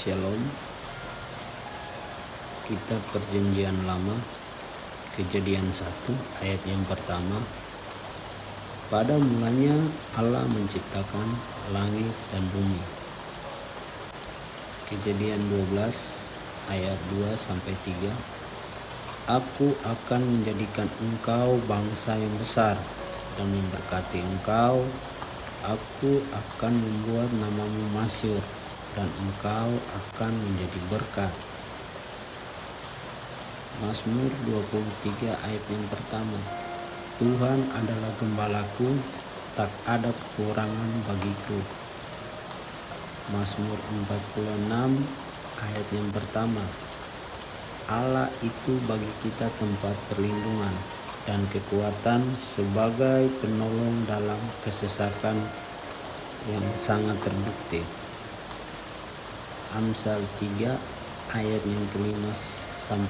Shalom. Kitab Perjanjian Lama, Kejadian 1 ayat yang pertama. Pada mulanya Allah menciptakan langit dan bumi. Kejadian 12 ayat 2-3. Aku akan menjadikan engkau bangsa yang besar dan memberkati engkau. Aku akan membuat namamu masyhur dan engkau akan menjadi berkat. Mazmur 23 ayat yang pertama. Tuhan adalah gembalaku, tak ada kekurangan bagiku. Mazmur 46 ayat yang pertama. Allah itu bagi kita tempat perlindungan dan kekuatan sebagai penolong dalam kesesakan yang sangat terbukti. Amsal 3 ayat yang ke-5-6.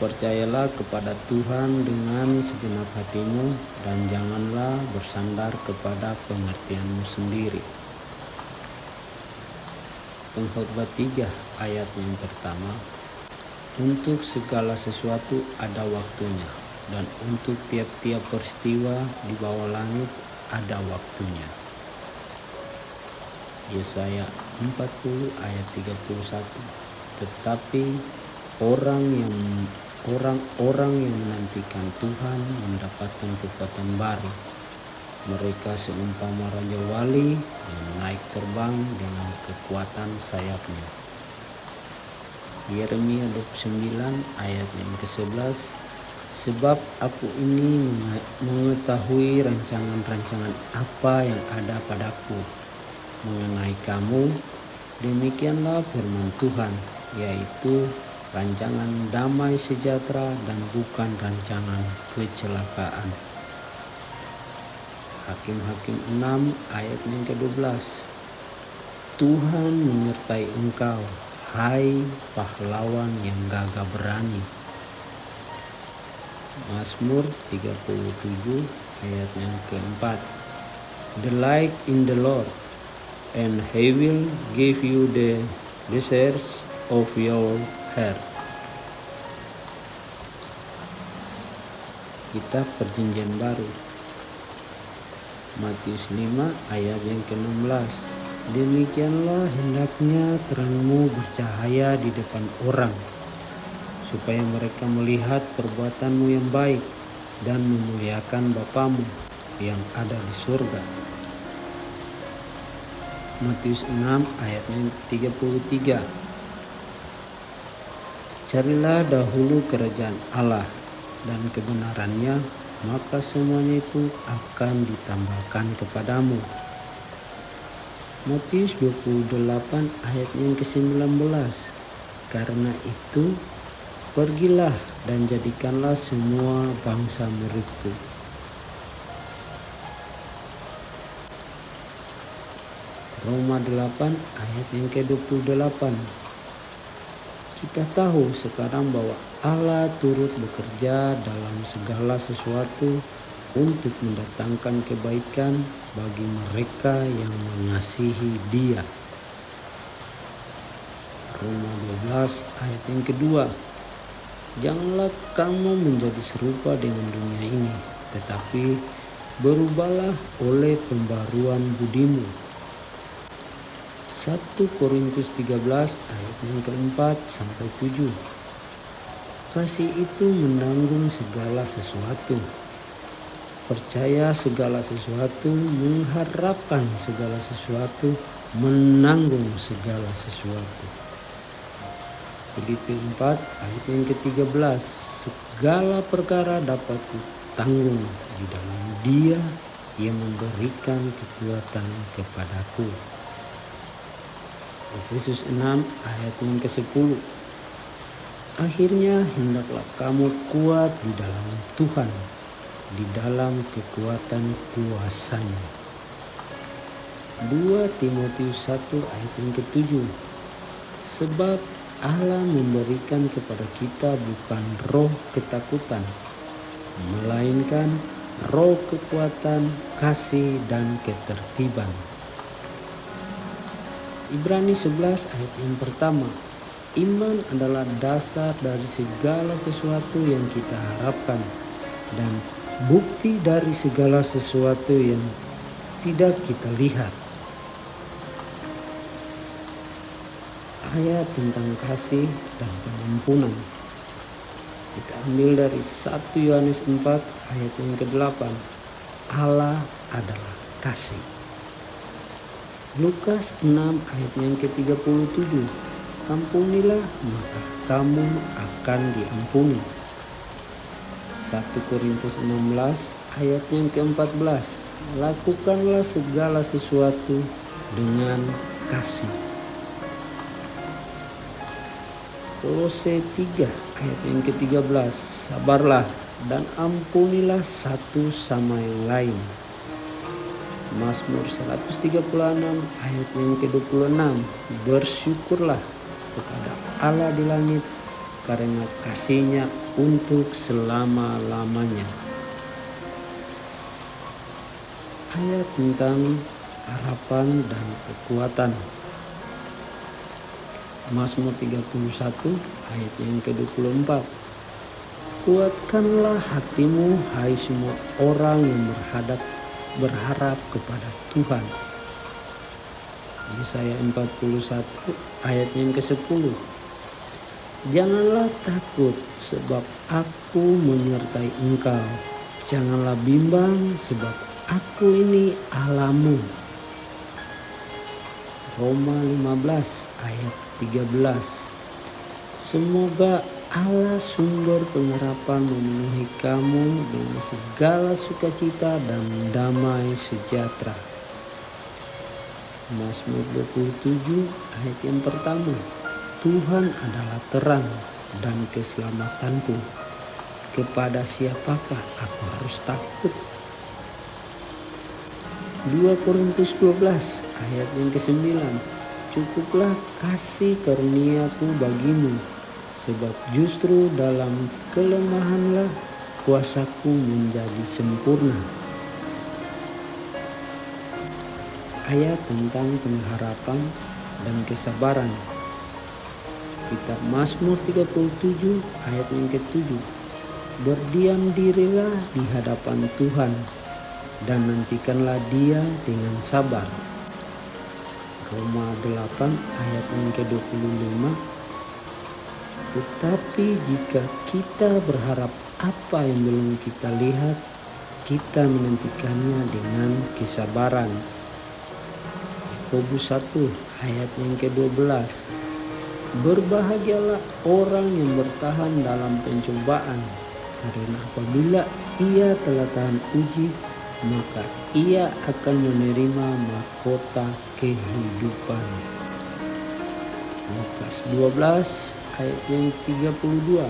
Percayalah kepada Tuhan dengan segenap hatimu dan janganlah bersandar kepada pengertianmu sendiri. Pengkhotbah 3 ayat yang pertama. Untuk segala sesuatu ada waktunya, dan untuk tiap-tiap peristiwa di bawah langit ada waktunya. Yesaya 40 ayat 31. Tetapi orang-orang yang menantikan Tuhan mendapatkan kekuatan baru. Mereka seumpama raja wali yang naik terbang dengan kekuatan sayapnya. Yeremia 29 ayat yang ke-11. Sebab aku ini mengetahui rancangan-rancangan apa yang ada padaku mengenai kamu, demikianlah firman Tuhan, yaitu rancangan damai sejahtera dan bukan rancangan kecelakaan. Hakim-Hakim 6 ayat yang ke-12. Tuhan menyertai engkau, hai pahlawan yang gagah berani. Mazmur 37 ayat yang ke-4. Delight in the Lord, and He will give you the desires of your heart. Kitab Perjanjian Baru, Matius 5 ayat yang ke-16. Demikianlah hendaknya terangmu bercahaya di depan orang, supaya mereka melihat perbuatanmu yang baik dan memuliakan Bapamu yang ada di surga. Matius 6 ayat yang 33. Carilah dahulu kerajaan Allah dan kebenarannya, maka semuanya itu akan ditambahkan kepadamu. Matius 28 ayat yang ke-19. Karena itu, pergilah dan jadikanlah semua bangsa muridku. Roma 8 ayat yang ke-28. Kita tahu sekarang bahwa Allah turut bekerja dalam segala sesuatu untuk mendatangkan kebaikan bagi mereka yang mengasihi Dia. Roma 12 ayat yang kedua. Janganlah kamu menjadi serupa dengan dunia ini, tetapi berubahlah oleh pembaruan budimu. 1 Korintus 13 ayat yang ke-4-7. Kasih itu menanggung segala sesuatu, percaya segala sesuatu, mengharapkan segala sesuatu, menanggung segala sesuatu. Filipi 4 ayat yang ke-13. Segala perkara dapat kutanggung di dalam Dia yang memberikan kekuatan kepadaku. Efesus 6 ayat yang ke-10. Akhirnya hendaklah kamu kuat di dalam Tuhan, di dalam kekuatan kuasa-Nya. 2 Timotius 1 ayat yang ke-7. Sebab Allah memberikan kepada kita bukan roh ketakutan, melainkan roh kekuatan, kasih, dan ketertiban. Ibrani 11 ayat yang pertama. Iman adalah dasar dari segala sesuatu yang kita harapkan dan bukti dari segala sesuatu yang tidak kita lihat. Ayat tentang kasih dan pengampunan kita ambil dari 1 Yohanes 4 ayat yang ke-8. Allah adalah kasih. Lukas 6 ayat yang ke-37. Ampunilah maka kamu akan diampuni. 1 Korintus 16 ayat yang ke-14. Lakukanlah segala sesuatu dengan kasih. Kolose 3 ayat yang ke-13. Sabarlah dan ampunilah satu sama yang lain. Mazmur 136 ayat yang ke-26. Bersyukurlah kepada Allah di langit karena kasih-Nya untuk selama-lamanya. Ayat tentang harapan dan kekuatan. Mazmur 31 ayat yang ke-24. Kuatkanlah hatimu hai semua orang yang berharap kepada Tuhan. Yesaya 41 ayat yang ke-10. Janganlah takut sebab aku menyertai engkau. Janganlah bimbang sebab aku ini Allahmu. Roma 15 ayat 13. Semoga Allah sumber pengharapan memenuhi kamu dengan segala sukacita dan damai sejahtera. Mazmur 27 ayat yang pertama. Tuhan adalah terang dan keselamatanku. Kepada siapakah aku harus takut? 2 Korintus 12 ayat yang ke-9. Cukuplah kasih karuniaku bagimu, sebab justru dalam kelemahanlah kuasaku menjadi sempurna. Ayat tentang pengharapan dan kesabaran. Kitab Mazmur 37 ayat yang ke-7. Berdiam dirilah di hadapan Tuhan dan nantikanlah Dia dengan sabar. Roma 8 ayat yang ke-25. Tetapi jika kita berharap apa yang belum kita lihat, kita menantikannya dengan kesabaran. Yakobus 1 ayat yang ke-12. Berbahagialah orang yang bertahan dalam pencobaan, karena apabila ia telah tahan uji, maka ia akan menerima mahkota kehidupan. Lukas 12 ayat yang 32.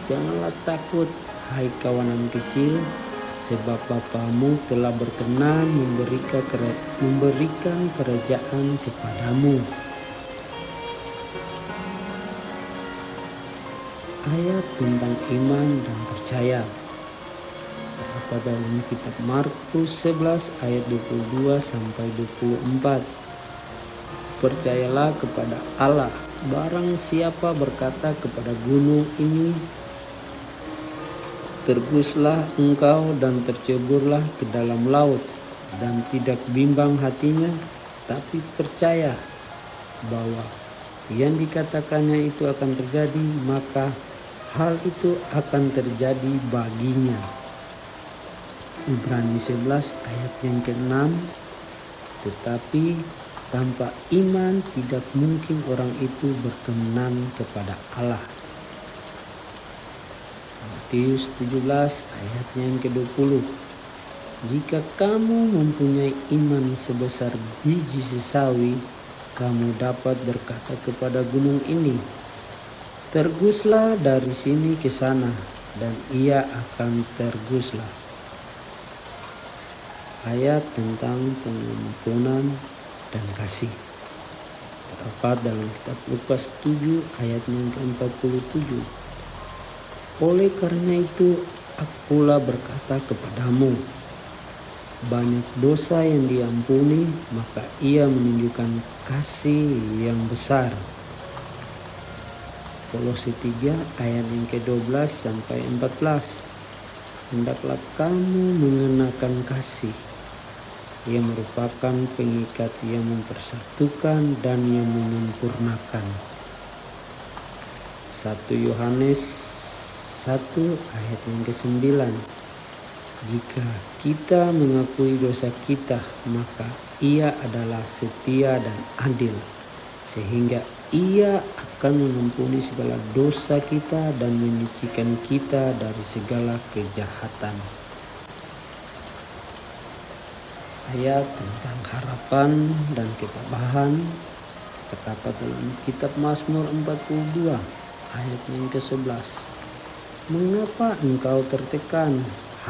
Janganlah takut hai kawanan kecil, sebab Bapamu telah berkenan memberikan kerajaan kepadamu. Ayat tentang iman dan percaya terdapat dalam kitab Markus 11 ayat 22 sampai 24. Percayalah kepada Allah. Barang siapa berkata kepada gunung ini, terguslah engkau dan terceburlah ke dalam laut, dan tidak bimbang hatinya, tapi percaya bahwa yang dikatakannya itu akan terjadi, maka hal itu akan terjadi baginya. Ibrani 11 ayat yang ke-6. Tetapi tanpa iman tidak mungkin orang itu berkenan kepada Allah. Matius 17 ayat yang ke-20. Jika kamu mempunyai iman sebesar biji sesawi, kamu dapat berkata kepada gunung ini, terguslah dari sini ke sana, dan ia akan terguslah. Ayat tentang pengampunan dan kasih terdapat dalam kitab Lukas 7 ayat yang ke-47. Oleh karena itu akulah berkata kepadamu, banyak dosa yang diampuni, maka ia menunjukkan kasih yang besar. Kolose 3 ayat yang ke-12 sampai 14. Hendaklah kamu mengenakan kasih, yang merupakan pengikat yang mempersatukan dan yang menyempurnakan. 1 Yohanes 1 ayat yang ke-9. Jika kita mengakui dosa kita, maka ia adalah setia dan adil, sehingga ia akan mengampuni segala dosa kita dan menyucikan kita dari segala kejahatan. Ayat tentang harapan dan ketabahan terdapat dalam kitab Mazmur 42 ayat yang ke-11. Mengapa engkau tertekan,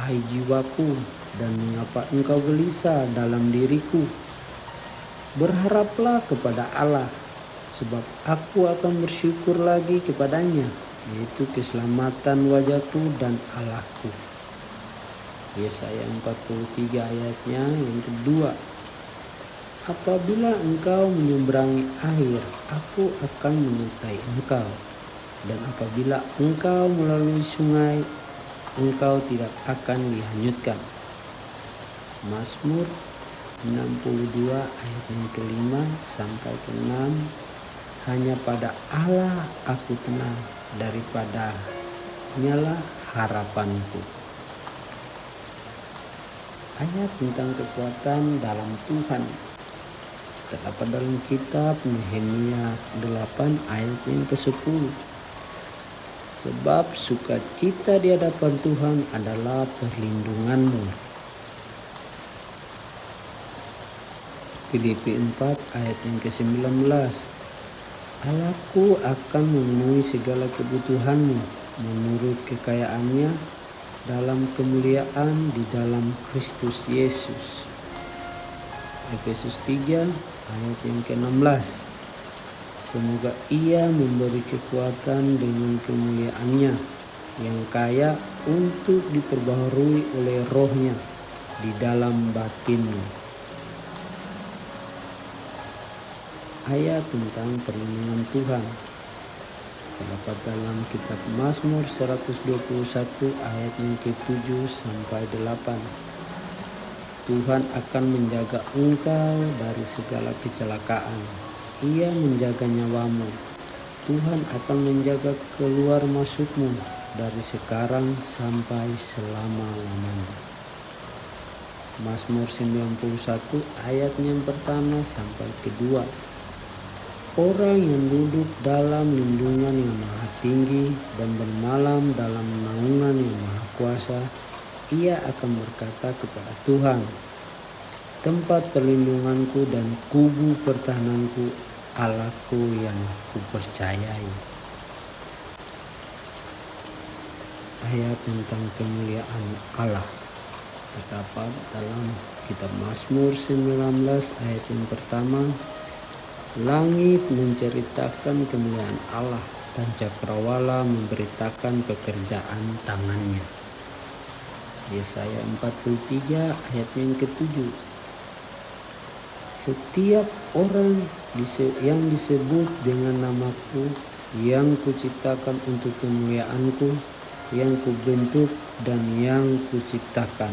hai jiwaku, dan mengapa engkau gelisah dalam diriku? Berharaplah kepada Allah, sebab aku akan bersyukur lagi kepadanya, yaitu keselamatan wajahku dan Allahku. Yesaya 43 ayatnya yang kedua. Apabila engkau menyeberangi air, aku akan menyertai engkau. Dan apabila engkau melalui sungai, engkau tidak akan dihanyutkan. Mazmur 62 ayat yang ke-5 sampai ke-6. Hanya pada Allah aku tenang, daripada nyala harapanku. Ayat tentang kekuatan dalam Tuhan terdapat dalam kitab Nehemia 8 ayat yang ke-10. Sebab sukacita di hadapan Tuhan adalah perlindunganmu. Filipi 4 ayat yang ke-19. Allahku akan memenuhi segala kebutuhanmu menurut kekayaannya dalam kemuliaan di dalam Kristus Yesus. Efesus 3 ayat yang ke-16. Semoga ia memberi kekuatan dengan kemuliaannya yang kaya untuk diperbaharui oleh rohnya di dalam batinmu. Ayat tentang perlindungan Tuhan terdapat dalam kitab Mazmur 121 ayat yang ke-7 sampai 8. Tuhan akan menjaga engkau dari segala kecelakaan. Ia menjaga nyawamu. Tuhan akan menjaga keluar masukmu dari sekarang sampai selama-lamanya. Mazmur 91 ayatnya yang pertama sampai kedua. Orang yang duduk dalam lindungan yang maha tinggi dan bermalam dalam naungan yang maha kuasa, ia akan berkata kepada Tuhan, tempat perlindunganku dan kubu pertahananku, Allahku yang kupercayai. Ayat tentang kemuliaan Allah terdapat dalam kitab Mazmur 19 ayat yang pertama. Langit menceritakan kemuliaan Allah dan cakrawala memberitakan pekerjaan tangannya. Yesaya 43 ayat yang ke-7. Setiap orang yang disebut dengan namaku, yang kuciptakan untuk kemuliaanku, yang kubentuk dan yang kuciptakan,